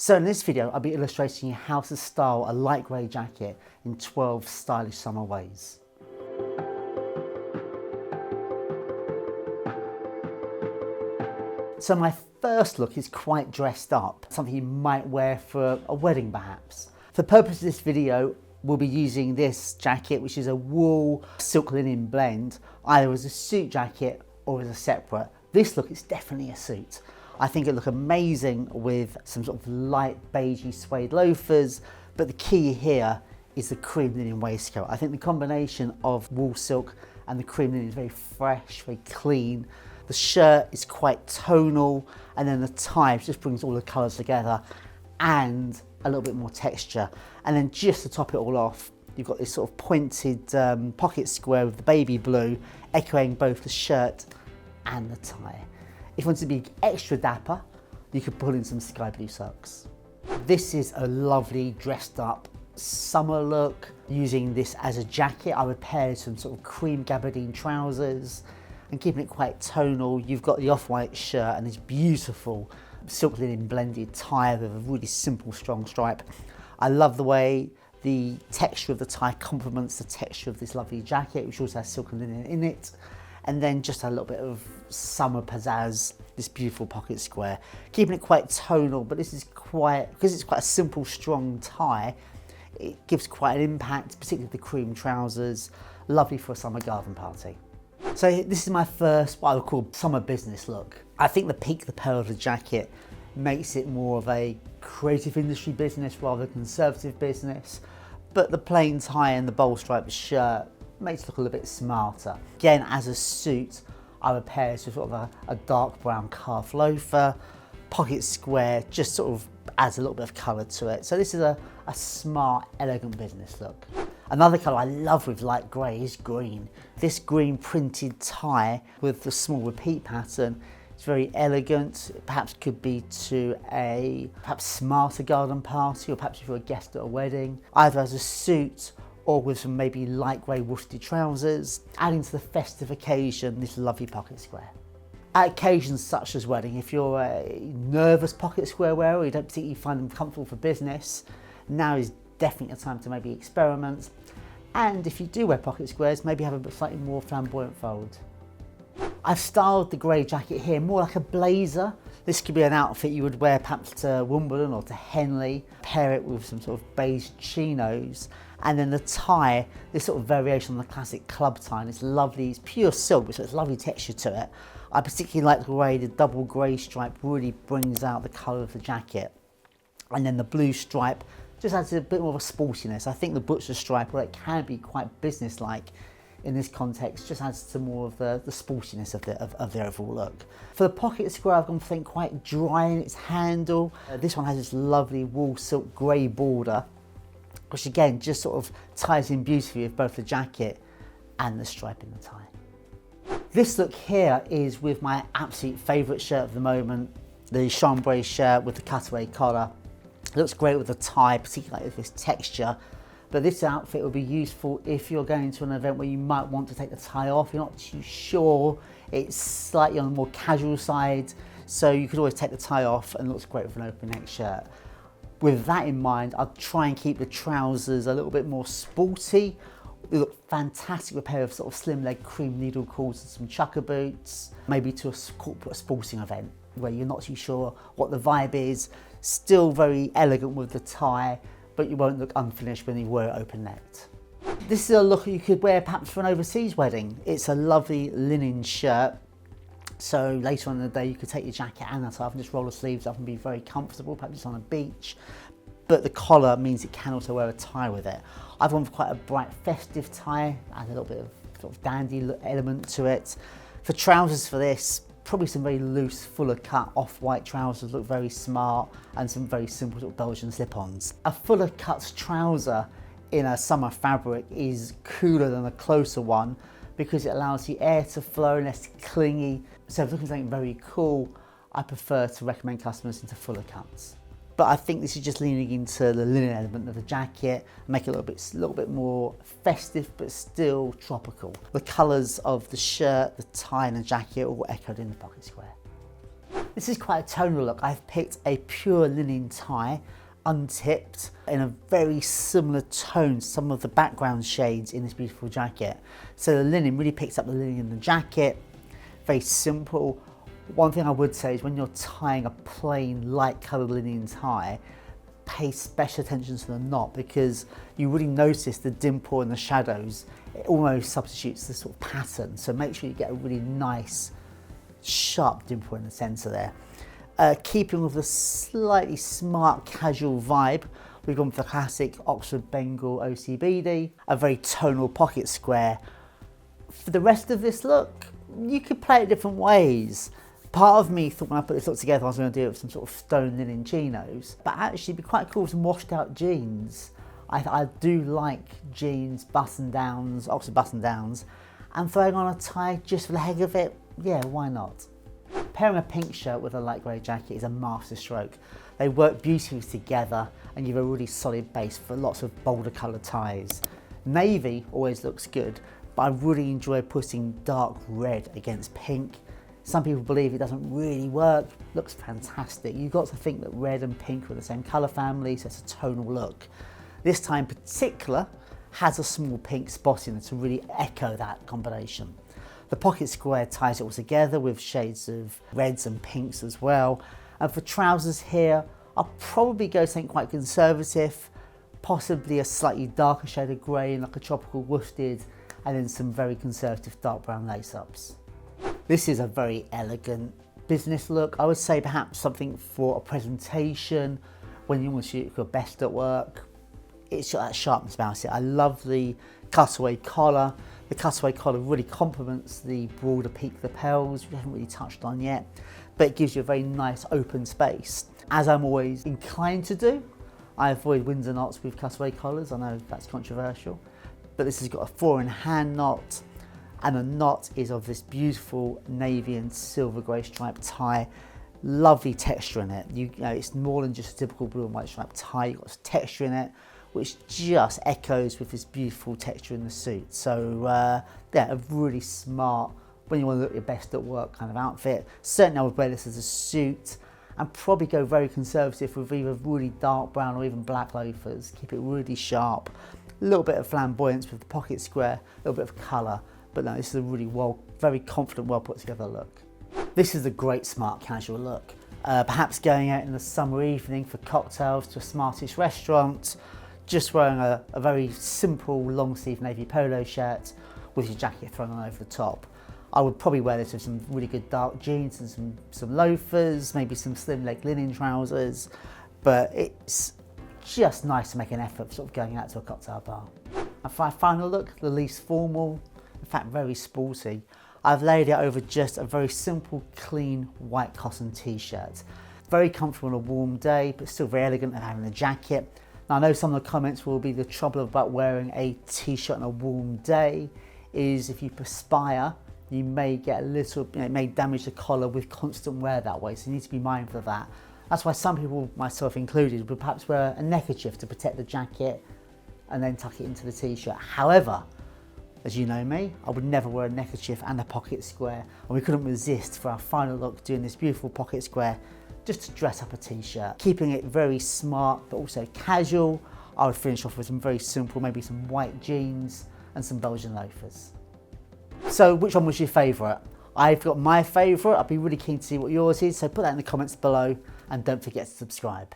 So in this video, I'll be illustrating you how to style a light grey jacket in 12 stylish summer ways. So my first look is quite dressed up, something you might wear for a wedding perhaps. For the purpose of this video, we'll be using this jacket, which is a wool silk linen blend, either as a suit jacket or as a separate. This look is definitely a suit. I think it'll look amazing with some sort of light beigey suede loafers, but the key here is the cream linen waistcoat. I think the combination of wool silk and the cream linen is very fresh, very clean. The shirt is quite tonal, and then the tie just brings all the colours together and a little bit more texture. And then just to top it all off, you've got this sort of pointed pocket square with the baby blue, echoing both the shirt and the tie. If you want to be extra dapper, you could pull in some sky blue socks. This is a lovely dressed up summer look. Using this as a jacket, I would pair some sort of cream gabardine trousers and keeping it quite tonal. You've got the off-white shirt and this beautiful silk linen blended tie with a really simple strong stripe. I love the way the texture of the tie complements the texture of this lovely jacket, which also has silk and linen in it. And then just a little bit of summer pizzazz, this beautiful pocket square. Keeping it quite tonal, but this is quite, because it's quite a simple, strong tie, it gives quite an impact, particularly the cream trousers. Lovely for a summer garden party. So this is my first, what I would call summer business look. I think the peak, the pearl of the jacket makes it more of a creative industry business rather than conservative business. But the plain tie and the bold striped shirt makes it look a little bit smarter. Again, as a suit, I would pair this with sort of a dark brown calf loafer. Pocket square just sort of adds a little bit of colour to it. So this is a smart, elegant business look. Another colour I love with light grey is green. This green printed tie with the small repeat pattern is very elegant. It perhaps could be to a perhaps smarter garden party, or perhaps if you're a guest at a wedding, either as a suit or with some maybe light grey worsted trousers, adding to the festive occasion this lovely pocket square. At occasions such as wedding, if you're a nervous pocket square wearer, or you don't particularly find them comfortable for business, now is definitely a time to maybe experiment. And if you do wear pocket squares, maybe have a slightly more flamboyant fold. I've styled the grey jacket here more like a blazer. This could be an outfit you would wear perhaps to Wimbledon or to Henley. Pair it with some sort of beige chinos. And then the tie, this sort of variation on the classic club tie, and it's lovely, it's pure silk, so it's lovely texture to it. I particularly like the way the double grey stripe really brings out the colour of the jacket. And then the blue stripe just adds a bit more of a sportiness. I think the butcher stripe, where it can be quite business-like in this context, just adds to more of the sportiness of the overall look. For the pocket square, I've gone for something quite dry in its handle. This one has this lovely wool silk grey border, which again just sort of ties in beautifully with both the jacket and the stripe in the tie. This look here is with my absolute favourite shirt of the moment, the chambre shirt with the cutaway collar. It looks great with the tie, particularly with this texture. But this outfit will be useful if you're going to an event where you might want to take the tie off, you're not too sure, it's slightly on the more casual side, so you could always take the tie off, and it looks great with an open neck shirt. With that in mind, I'll try and keep the trousers a little bit more sporty. They look fantastic with a pair of sort of slim leg cream needle calls and some chucker boots, maybe to a corporate sporting event where you're not too sure what the vibe is. Still very elegant with the tie, but you won't look unfinished when you wear it open-necked. This is a look you could wear perhaps for an overseas wedding. It's a lovely linen shirt, so later on in the day you could take your jacket and that off and just roll the sleeves up and be very comfortable, perhaps it's on a beach. But the collar means it can also wear a tie with it. I've gone for quite a bright festive tie, add a little bit of sort of dandy element to it. For trousers for this, probably some very loose, fuller cut off-white trousers look very smart, and some very simple sort of Belgian slip-ons. A fuller cut trouser in a summer fabric is cooler than a closer one because it allows the air to flow and less clingy. So if looking for something very cool, I prefer to recommend customers into fuller cuts. But I think this is just leaning into the linen element of the jacket, make it a little bit more festive but still tropical. The colours of the shirt, the tie and the jacket all echoed in the pocket square. This is quite a tonal look. I've picked a pure linen tie, untipped, in a very similar tone to some of the background shades in this beautiful jacket. So the linen really picks up the linen in the jacket, very simple. One thing I would say is when you're tying a plain light coloured linen tie, pay special attention to the knot, because you really notice the dimple and the shadows. It almost substitutes the sort of pattern, so make sure you get a really nice sharp dimple in the centre there. Keeping with the slightly smart casual vibe, we've gone for the classic Oxford Bengal OCBD, a very tonal pocket square. For the rest of this look, you could play it different ways. Part of me thought when I put this look together I was going to do it with some sort of stone linen chinos, but actually it'd be quite cool with some washed out jeans. I do like jeans, button downs, Oxford button downs, and throwing on a tie just for the heck of it, yeah, why not? Pairing a pink shirt with a light grey jacket is a master stroke. They work beautifully together and you have a really solid base for lots of bolder coloured ties. Navy always looks good, but I really enjoy putting dark red against pink. Some people believe it doesn't really work. Looks fantastic. You've got to think that red and pink are the same colour family, so it's a tonal look. This tie in particular has a small pink spot in it to really echo that combination. The pocket square ties it all together with shades of reds and pinks as well. And for trousers here, I'll probably go something quite conservative, possibly a slightly darker shade of grey, like a tropical worsted, and then some very conservative dark brown lace-ups. This is a very elegant business look. I would say perhaps something for a presentation, when you want to shoot your best at work. It's got that sharpness about it. I love the cutaway collar. The cutaway collar really complements the broader peak lapels, which we haven't really touched on yet, but it gives you a very nice open space. As I'm always inclined to do, I avoid Windsor knots with cutaway collars. I know that's controversial, but this has got a 4-in-hand knot, and the knot is of this beautiful navy and silver grey striped tie. Lovely texture in it. You know, it's more than just a typical blue and white striped tie. You've got texture in it, which just echoes with this beautiful texture in the suit. So yeah, a really smart, when you want to look your best at work kind of outfit. Certainly I would wear this as a suit, and probably go very conservative with either really dark brown or even black loafers. Keep it really sharp. A little bit of flamboyance with the pocket square, a little bit of colour. But no, this is a really very confident, well put together look. This is a great smart casual look. Perhaps going out in the summer evening for cocktails to a smartish restaurant, just wearing a very simple long sleeve navy polo shirt with your jacket thrown on over the top. I would probably wear this with some really good dark jeans and some loafers, maybe some slim leg linen trousers, but it's just nice to make an effort sort of going out to a cocktail bar. And for my final look, the least formal, in fact very sporty, I've laid it over just a very simple, clean white cotton t-shirt. Very comfortable on a warm day, but still very elegant and having a jacket. Now I know some of the comments will be the trouble about wearing a t-shirt on a warm day is if you perspire, you may get a little, it may damage the collar with constant wear that way, so you need to be mindful of that. That's why some people, myself included, would perhaps wear a neckerchief to protect the jacket and then tuck it into the t-shirt. However, as you know me, I would never wear a neckerchief and a pocket square, and we couldn't resist for our final look doing this beautiful pocket square just to dress up a t-shirt. Keeping it very smart but also casual, I would finish off with some very simple, maybe some white jeans and some Belgian loafers. So which one was your favourite? I've got my favourite. I'd be really keen to see what yours is, so put that in the comments below and don't forget to subscribe.